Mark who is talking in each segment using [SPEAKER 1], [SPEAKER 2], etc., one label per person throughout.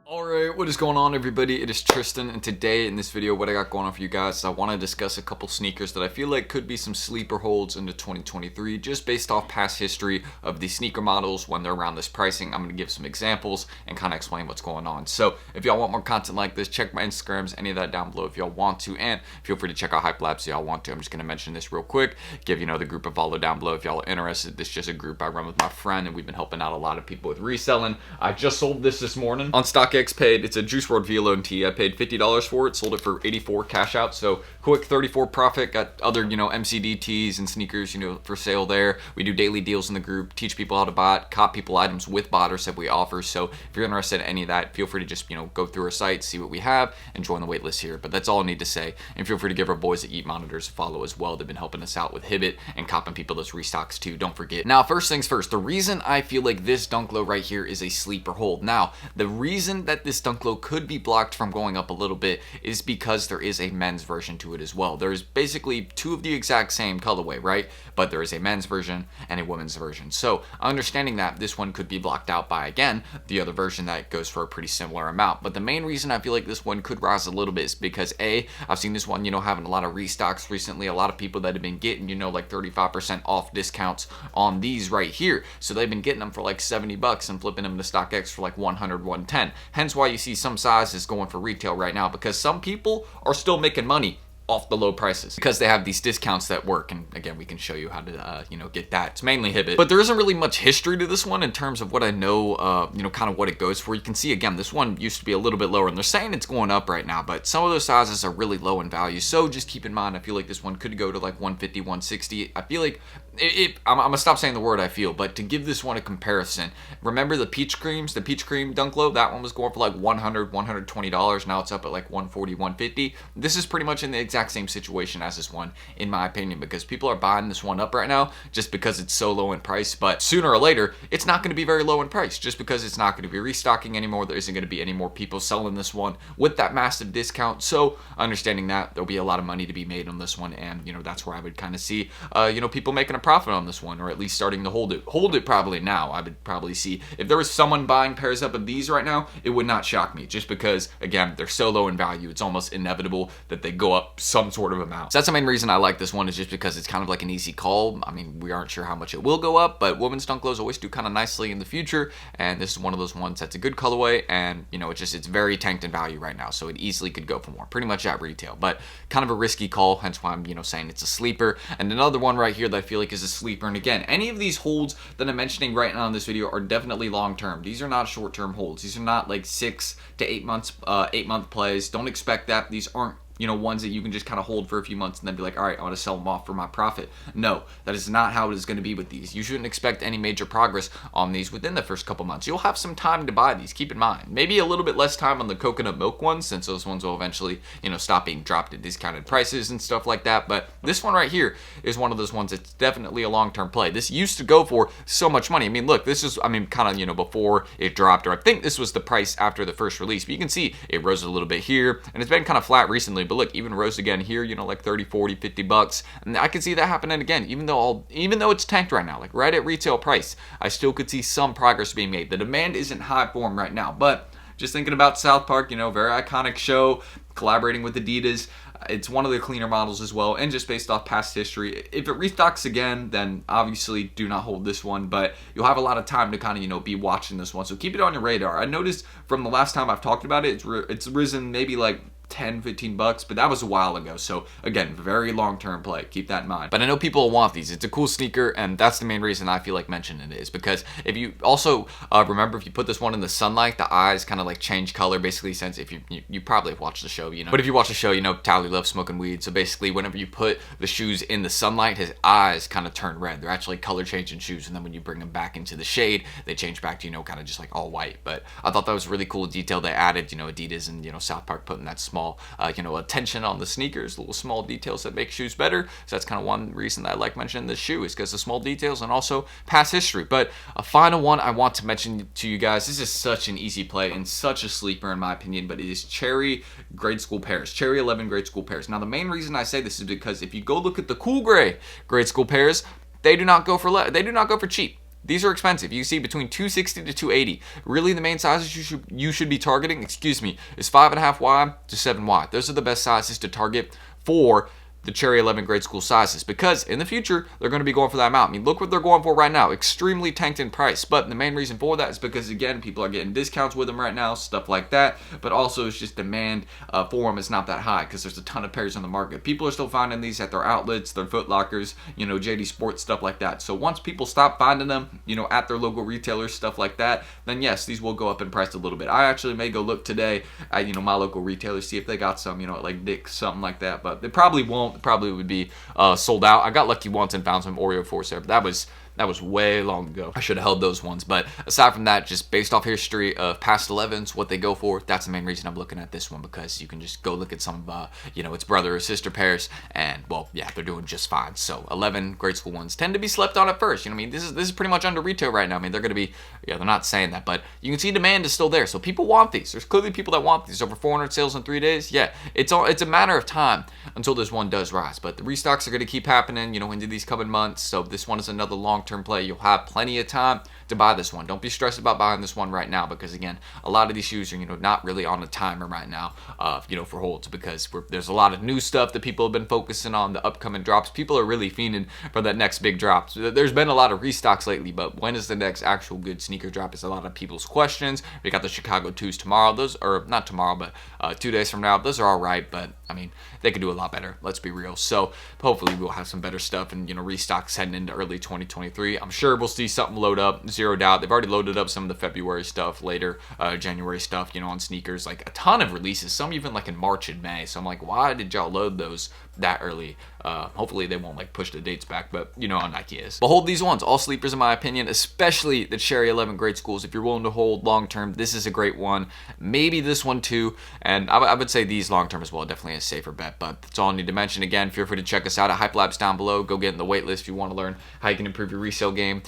[SPEAKER 1] Alright, what is going on everybody? It is Tristan, and today in this video what I got going on for you guys is I want to discuss a couple sneakers that I feel like could be some sleeper holds into 2023 just based off past history of these sneaker models when they're around this pricing. I'm going to give some examples and kind of explain what's going on. So if y'all want more content like this, check my Instagrams, any of that down below if y'all want to, and feel free to check out Hype Labs if y'all want to. I'm just going to mention this real quick, give the group a follow down below if y'all are interested. This is just a group I run with my friend and we've been helping out a lot of people with reselling. I just sold this morning on StockX. It's a Juice WRLD V-Alone tee. I paid $50 for it, sold it for $84 cash out, so quick 34 profit. Got other MCD tees and sneakers for sale there. We do daily deals in the group, teach people how to bot, cop people items with botters that we offer. So if you're interested in any of that, feel free to just go through our site, see what we have, and join the waitlist here. But that's all I need to say, and feel free to give our boys at Eat Monitors a follow as well. They've been helping us out with Hibbit and copping people those restocks too, don't forget. Now first things first, the reason I feel like this dunk low right here is a sleeper hold. Now the reason that this dunk low could be blocked from going up a little bit is because there is a men's version to it as well. There's basically two of the exact same colorway, right? But there is a men's version and a women's version. So understanding that, this one could be blocked out by, again, the other version that goes for a pretty similar amount. But the main reason I feel like this one could rise a little bit is because I've seen this one having a lot of restocks recently. A lot of people that have been getting like 35% off discounts on these right here. So they've been getting them for like $70 and flipping them to StockX for like 100, 110. Hence why you see some sizes going for retail right now, because some people are still making money off the low prices because they have these discounts that work. And again, we can show you how to get that. It's mainly Hibbit, but there isn't really much history to this one in terms of what I know, kind of what it goes for. You can see again, this one used to be a little bit lower and they're saying it's going up right now, but some of those sizes are really low in value. So just keep in mind, I feel like this one could go to like 150, 160. I feel like I'm gonna stop saying the word I feel, but to give this one a comparison, remember the peach cream dunk low? That one was going for like $100, $120. Now it's up at like 140, 150. This is pretty much in the exact same situation as this one, in my opinion, because people are buying this one up right now just because it's so low in price. But sooner or later, it's not going to be very low in price just because it's not going to be restocking anymore. There isn't going to be any more people selling this one with that massive discount. So understanding that, there'll be a lot of money to be made on this one, and that's where I would kind of see people making a profit on this one, or at least starting to hold it probably now. I would probably see if there was someone buying pairs up of these right now, it would not shock me, just because again, they're so low in value. It's almost inevitable that they go up some sort of amount. So that's the main reason I like this one, is just because it's kind of like an easy call. I mean, we aren't sure how much it will go up, but women's dunk lows always do kind of nicely in the future, and this is one of those ones that's a good colorway, and it's very tanked in value right now, so it easily could go for more, pretty much at retail, but kind of a risky call, hence why I'm saying it's a sleeper. And another one right here that I feel like is a sleeper, and again, any of these holds that I'm mentioning right now in this video are definitely long term. These are not short term holds. These are not like 6 to 8 months, 8-month plays. Don't expect that. These aren't ones that you can just kind of hold for a few months and then be like, all right, I want to sell them off for my profit. No, that is not how it is going to be with these. You shouldn't expect any major progress on these within the first couple months. You'll have some time to buy these, keep in mind. Maybe a little bit less time on the coconut milk ones, since those ones will eventually, stop being dropped at discounted prices and stuff like that. But this one right here is one of those ones that's definitely a long-term play. This used to go for so much money. I mean, look, this is, kind of, before it dropped, or I think this was the price after the first release, but you can see it rose a little bit here, and it's been kind of flat recently. But look, even rose again here, like 30, 40, 50 bucks. And I can see that happening again, even though it's tanked right now, like right at retail price. I still could see some progress being made. The demand isn't high for them right now, but just thinking about South Park, very iconic show, collaborating with Adidas. It's one of the cleaner models as well, and just based off past history, if it restocks again, then obviously do not hold this one, but you'll have a lot of time to kind of be watching this one, so keep it on your radar. I noticed from the last time I've talked about it, it's risen maybe like 10, 15 bucks, but that was a while ago. So again, very long-term play. Keep that in mind. But I know people want these. It's a cool sneaker, and that's the main reason I feel like mentioning it, is because if you also remember, if you put this one in the sunlight, the eyes kind of like change color, basically, since if you probably have watched the show, but if you watch the show, Tally loves smoking weed. So basically, whenever you put the shoes in the sunlight, his eyes kind of turn red. They're actually color changing shoes, and then when you bring them back into the shade, they change back to kind of just like all white. But I thought that was a really cool detail they added. Adidas and South Park putting that small attention on the sneakers, little small details that make shoes better. So that's kind of one reason that I like mentioning this shoe, is because of small details and also past history. But a final one I want to mention to you guys, this is such an easy play and such a sleeper in my opinion, but it is Cherry grade school pairs, Cherry 11 grade school pairs. Now the main reason I say this is because if you go look at the cool gray grade school pairs, they do not go for cheap. these are expensive. You see between 260 to 280. Really, the main sizes you should be targeting, is 5.5 wide to 7 wide. Those are the best sizes to target for the Cherry 11 grade school sizes, because in the future they're going to be going for that amount. I mean, look what they're going for right now, extremely tanked in price. But the main reason for that is because, again, people are getting discounts with them right now, stuff like that. But also, it's just demand for them is not that high because there's a ton of pairs on the market. People are still finding these at their outlets, their Foot Lockers, JD Sports, stuff like that. So once people stop finding them, at their local retailers, stuff like that, then yes, these will go up in price a little bit. I actually may go look today at my local retailers, see if they got some, like Dick's, something like that. But they probably won't. Probably would be sold out. I got lucky once and found some Oreo Force there, but that was way long ago. I should have held those ones. But aside from that, just based off history of past 11s, what they go for, that's the main reason I'm looking at this one, because you can just go look at some of, its brother or sister pairs, and, well, yeah, they're doing just fine. So 11 grade school ones tend to be slept on at first. This is pretty much under retail right now. I mean, they're going to be, they're not saying that, but you can see demand is still there. So people want these. There's clearly people that want these. Over 400 sales in 3 days. Yeah, it's a matter of time until this one does rise. But the restocks are going to keep happening, into these coming months. So this one is another long-term play. You'll have plenty of time to buy this one. Don't be stressed about buying this one right now, because again, a lot of these shoes are not really on a timer right now, for holds, because there's a lot of new stuff that people have been focusing on, the upcoming drops. People are really fiending for that next big drop. So there's been a lot of restocks lately, but when is the next actual good sneaker drop is a lot of people's questions. We got the Chicago 2s tomorrow. Those are not tomorrow, but 2 days from now. Those are all right, but I mean, they could do a lot better. Let's be real. So hopefully we'll have some better stuff and restocks heading into early 2023. I'm sure we'll see something load up, zero doubt. They've already loaded up some of the February stuff, later January stuff, on sneakers, like a ton of releases, some even like in March and May. So I'm like, why did y'all load those that early? Hopefully they won't push the dates back, but how Nike is. But hold these ones, all sleepers in my opinion, especially the Cherry 11 grade schools. If you're willing to hold long term, this is a great one. Maybe this one too, and I would say these long term as well, definitely a safer bet. But that's all I need to mention. Again, feel free to check us out at Hype Labs down below. Go get in the waitlist if you want to learn how you can improve your resale game.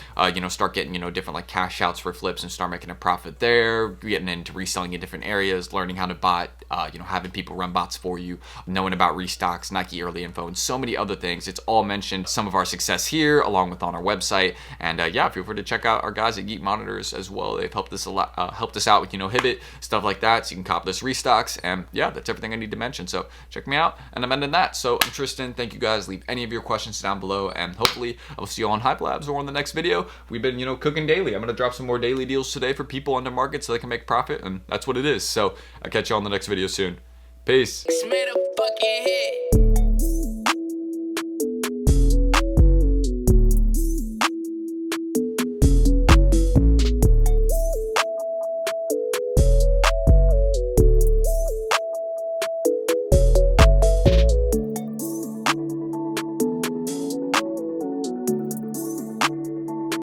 [SPEAKER 1] Start getting different like cash outs for flips and start making a profit there. Getting into reselling in different areas, learning how to bot, having people run bots for you, knowing about restocks, Nike early info, and so many other things. It's all mentioned, some of our success here, along with on our website. And yeah, feel free to check out our guys at Geek Monitors as well. They've helped us a lot, helped us out with Hibbit, stuff like that. So you can cop this restocks. And yeah, that's everything I need to mention. So check me out, and I'm ending that. So I'm Tristan. Thank you guys. Leave any of your questions down below, and hopefully I will see you on Hype Labs or on the next video. We've been cooking daily. I'm gonna drop some more daily deals today for people under market so they can make profit, and that's what it is. So I'll catch you on the next video soon. Peace.